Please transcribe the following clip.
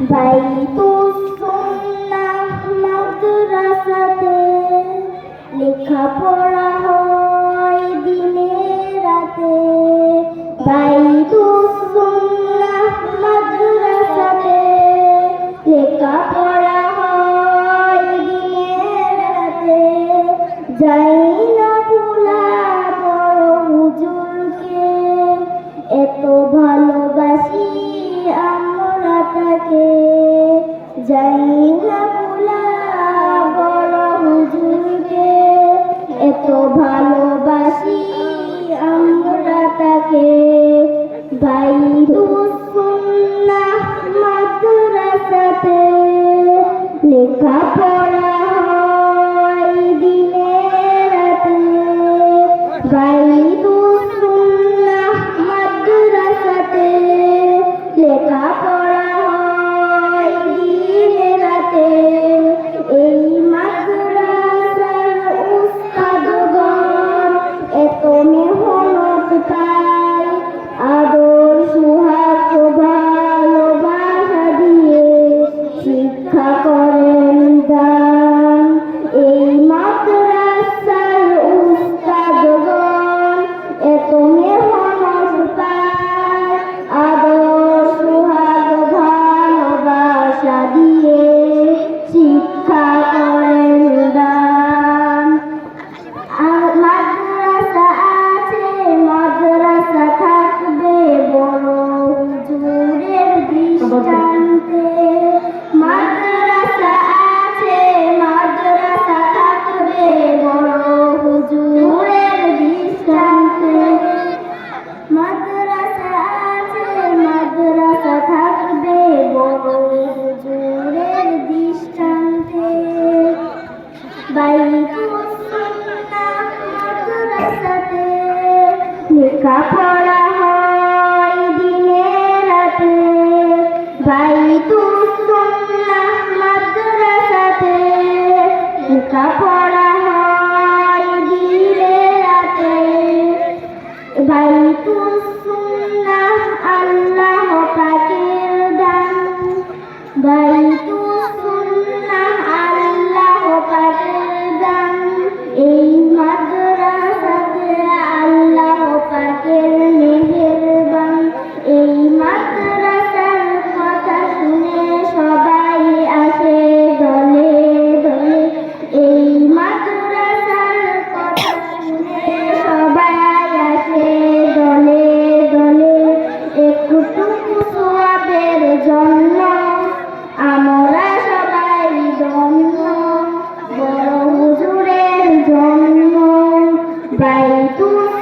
বাইতুস সুন্নাহ মাদ্রাসাতে লেখাপড়া হয় দিনে রাতে। বাইতুস সুন্নাহ মাদ্রাসাতে লেখাপড়া হয় দিনে রাতে। যাই না ভোলা বড় হুজুরকে, এত ভালোবাসি আমরা তাকে। যাই না ভোলা বড় হুজুরকে, এত ভালোবাসি আমরা তাকে। বাইতুস সুন্নাহ মাদ্রাসাতে লেখাপড়া হয় দিনে রাতে। বাইতুস সুন্নাহ মাদ্রাসাতে লেখাপড়া হয় দিনে রাতে। এই মাদ্রাসার উস্তাদগণ এত মেহনত পায়, আদর সুহাগ ভালোবাসা দিয়ে শিক্ষা করেন দান। এই মাদ্রাসার উস্তাদগণ এত মেহনত পায়, আদর সুহাগ ভালোবাসা দিয়ে শিক্ষা করেন দান। মাদ্রাসা আছে, মাদ্রাসা থাকবে বড় হুজুরের দৃষ্টান্তে। মাদ্রাসা আছে, মাদ্রাসা থাকবে বড় হুজুরের দৃষ্টান্তে। মাদ্রাসা আছে, মাদ্রাসা থাকবে বড় হুজুরের দৃষ্টান্তে। বাইতুস সুন্নাহ মাদ্রাসাতে লেখাপড়া হয় দিনে রাতে। বাইতুস সুন্নাহ মাদ্রাসাতে লেখাপড়া হয় দিনে রাতে। বাইতুস সুন্নাহ আল্লাহ পাকের দান। বাইতুস সুন্নাহ আল্লাহ পাকের দান। এই মাদ্রাসাতে আল্লাহ পাকের মেহেরবান। এই মাদ্রাসার কথা শুনে সবাই আসে দলে দলে। এই মাদ্রাসার কথা শুনে সবাই আসে দলে দলে। একটুকু সওয়াবের জন্য আমরা সবাই ধন্য, বড় হুজুরের জন্য। বাইতুস